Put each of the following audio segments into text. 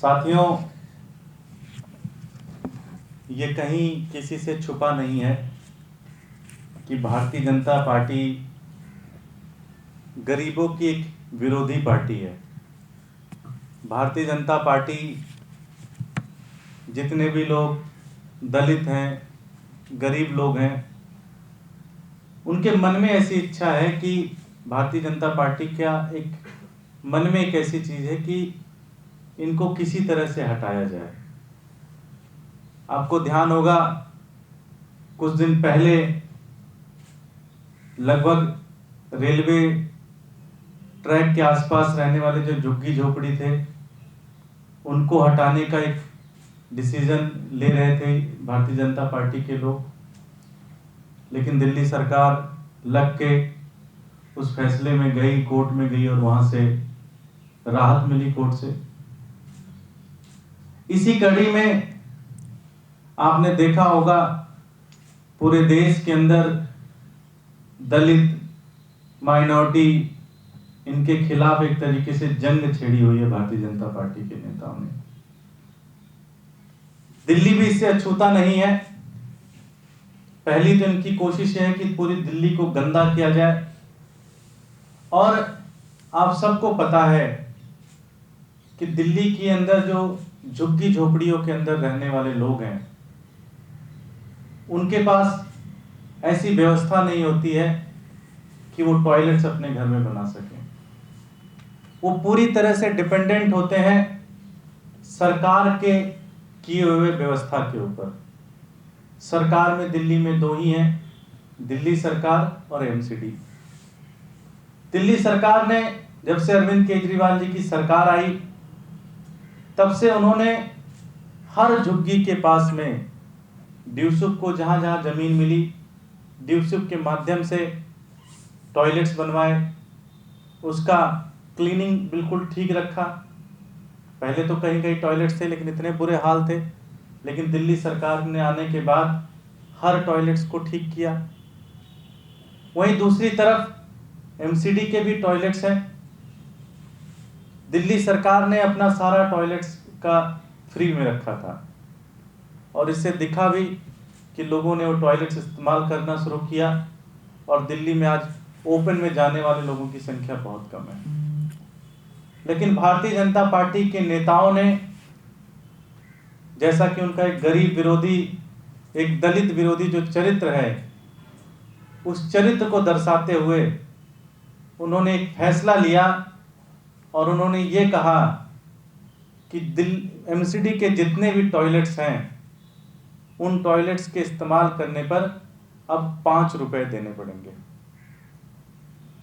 साथियों, ये कहीं किसी से छुपा नहीं है कि भारतीय जनता पार्टी गरीबों की एक विरोधी पार्टी है। भारतीय जनता पार्टी जितने भी लोग दलित हैं, गरीब लोग हैं, उनके मन में ऐसी इच्छा है कि भारतीय जनता पार्टी का एक मन में एक ऐसी चीज़ है कि इनको किसी तरह से हटाया जाए। आपको ध्यान होगा, कुछ दिन पहले लगभग रेलवे ट्रैक के आसपास रहने वाले जो झुग्गी झोपड़ी थे, उनको हटाने का एक डिसीजन ले रहे थे भारतीय जनता पार्टी के लोग, लेकिन दिल्ली सरकार लग के उस फैसले में गई, कोर्ट में गई और वहां से राहत मिली कोर्ट से। इसी कड़ी में आपने देखा होगा पूरे देश के अंदर दलित, माइनॉरिटी, इनके खिलाफ एक तरीके से जंग छेड़ी हुई है भारतीय जनता पार्टी के नेताओं ने। दिल्ली भी इससे अछूता नहीं है। पहली तो इनकी कोशिश है कि पूरी दिल्ली को गंदा किया जाए, और आप सबको पता है कि दिल्ली के अंदर जो झुग्गी झोपड़ियों के अंदर रहने वाले लोग हैं, उनके पास ऐसी व्यवस्था नहीं होती है कि वो टॉयलेट्स अपने घर में बना सकें। वो पूरी तरह से डिपेंडेंट होते हैं सरकार के किए हुए व्यवस्था के ऊपर। सरकार में दिल्ली में दो ही हैं, दिल्ली सरकार और एमसीडी। दिल्ली सरकार ने, जब से अरविंद केजरीवाल जी की सरकार आई, तब से उन्होंने हर झुग्गी के पास में ड्यूसुप को जहां जहां जमीन मिली, ड्यूसुप के माध्यम से टॉयलेट्स बनवाए, उसका क्लीनिंग बिल्कुल ठीक रखा। पहले तो कहीं कहीं टॉयलेट्स थे लेकिन इतने बुरे हाल थे, लेकिन दिल्ली सरकार ने आने के बाद हर टॉयलेट्स को ठीक किया। वहीं दूसरी तरफ एमसीडी के भी टॉयलेट्स हैं। दिल्ली सरकार ने अपना सारा टॉयलेट्स का फ्री में रखा था, और इससे दिखा भी कि लोगों ने वो टॉयलेट्स इस्तेमाल करना शुरू किया, और दिल्ली में आज ओपन में जाने वाले लोगों की संख्या बहुत कम है। लेकिन भारतीय जनता पार्टी के नेताओं ने, जैसा कि उनका एक गरीब विरोधी, एक दलित विरोधी जो चरित्र है, उस चरित्र को दर्शाते हुए उन्होंने एक फैसला लिया और उन्होंने ये कहा कि एमसीडी के जितने भी टॉयलेट्स हैं, उन टॉयलेट्स के इस्तेमाल करने पर अब 5 रुपए देने पड़ेंगे।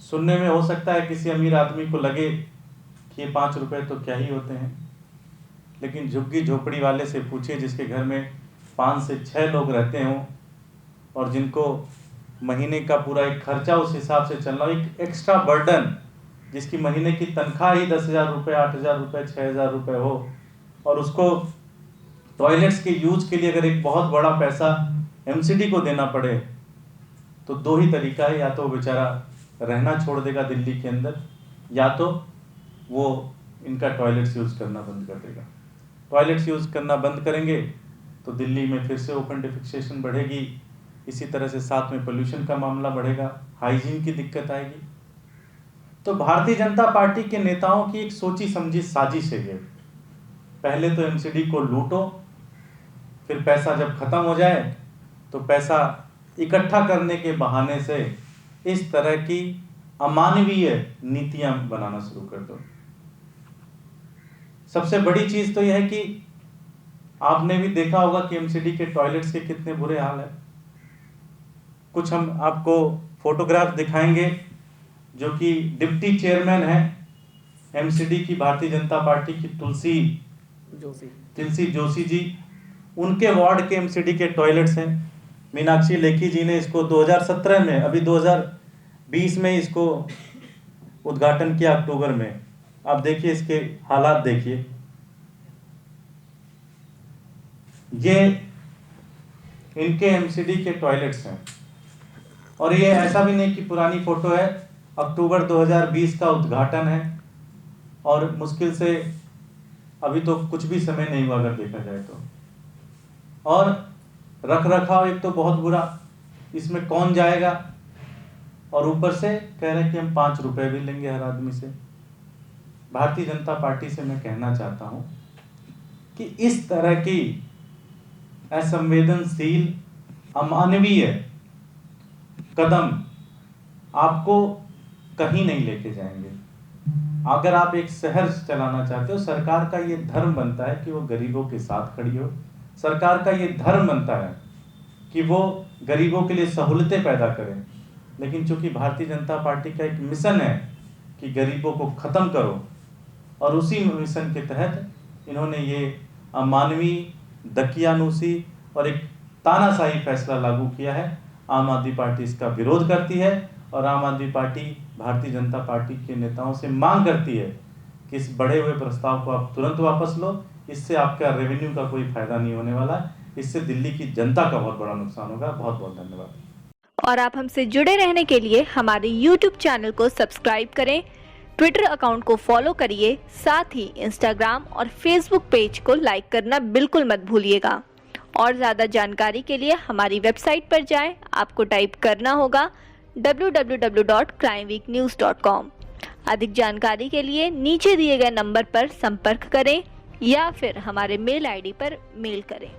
सुनने में हो सकता है किसी अमीर आदमी को लगे कि ये 5 रुपए तो क्या ही होते हैं, लेकिन झुग्गी झोपड़ी वाले से पूछिए जिसके घर में 5 से 6 लोग रहते हों और जिनको महीने का पूरा एक खर्चा उस हिसाब से चलना, एक एक्स्ट्रा बर्डन, जिसकी महीने की तनख्वाह ही 10,000 रुपये, 8,000 रुपये, 6,000 रुपये हो, और उसको टॉयलेट्स के यूज के लिए अगर एक बहुत बड़ा पैसा एमसीडी को देना पड़े, तो दो ही तरीका है, या तो बेचारा रहना छोड़ देगा दिल्ली के अंदर, या तो वो इनका टॉयलेट्स यूज करना बंद कर देगा। टॉयलेट्स यूज करना बंद करेंगे तो दिल्ली में फिर से ओपन डिफिकेशन बढ़ेगी, इसी तरह से साथ में पोल्यूशन का मामला बढ़ेगा, हाइजीन की दिक्कत आएगी। तो भारतीय जनता पार्टी के नेताओं की एक सोची समझी साजिश है ये। पहले तो एमसीडी को लूटो, फिर पैसा जब खत्म हो जाए तो पैसा इकट्ठा करने के बहाने से इस तरह की अमानवीय नीतियां बनाना शुरू कर दो। सबसे बड़ी चीज तो यह है कि आपने भी देखा होगा कि एमसीडी के टॉयलेट्स के कितने बुरे हाल है। कुछ हम आपको फोटोग्राफ दिखाएंगे, जो कि डिप्टी चेयरमैन है एमसीडी की, भारतीय जनता पार्टी की, तुलसी जोशी जी, उनके वार्ड के एमसीडी के टॉयलेट्स हैं। मीनाक्षी लेखी जी ने इसको 2017 में, अभी 2020 में इसको उद्घाटन किया अक्टूबर में। आप देखिए इसके हालात देखिए, ये इनके एमसीडी के टॉयलेट्स हैं। और ये ऐसा भी नहीं कि पुरानी फोटो है, अक्टूबर 2020 का उद्घाटन है, और मुश्किल से अभी तो कुछ भी समय नहीं हुआ अगर देखा जाए तो। और रख रखाव एक तो बहुत बुरा, इसमें कौन जाएगा, और ऊपर से कह रहे हैं कि हम 5 रुपए भी लेंगे हर आदमी से। भारतीय जनता पार्टी से मैं कहना चाहता हूं कि इस तरह की असंवेदनशील, अमानवीय कदम आपको कहीं नहीं लेके जाएंगे। अगर आप एक शहर चलाना चाहते हो, सरकार का ये धर्म बनता है कि वो गरीबों के साथ खड़ी हो। सरकार का ये धर्म बनता है कि वो गरीबों के लिए सहूलतें पैदा करें। लेकिन चूंकि भारतीय जनता पार्टी का एक मिशन है कि गरीबों को खत्म करो, और उसी मिशन के तहत इन्होंने ये अमानवीय, दकियानूसी और एक तानाशाही फैसला लागू किया है। आम आदमी पार्टी इसका विरोध करती है, और आम आदमी पार्टी भारतीय जनता पार्टी के नेताओं से मांग करती है कि इस बढ़े हुए प्रस्ताव को आप तुरंत वापस लो। इससे आपका रेवेन्यू का कोई फायदा नहीं होने वाला, इससे दिल्ली की जनता का बहुत बड़ा नुकसान होगा। बहुत बहुत धन्यवाद। और आप हमसे जुड़े रहने के लिए हमारे YouTube चैनल को सब्सक्राइब करें, ट्विटर अकाउंट को फॉलो करिए, साथ ही इंस्टाग्राम और फेसबुक पेज को लाइक करना बिल्कुल मत भूलिएगा। और ज़्यादा जानकारी के लिए हमारी वेबसाइट पर जाएं। आपको टाइप करना होगा www.crimeweeknews.com। अधिक जानकारी के लिए नीचे दिए गए नंबर पर संपर्क करें या फिर हमारे मेल आईडी पर मेल करें।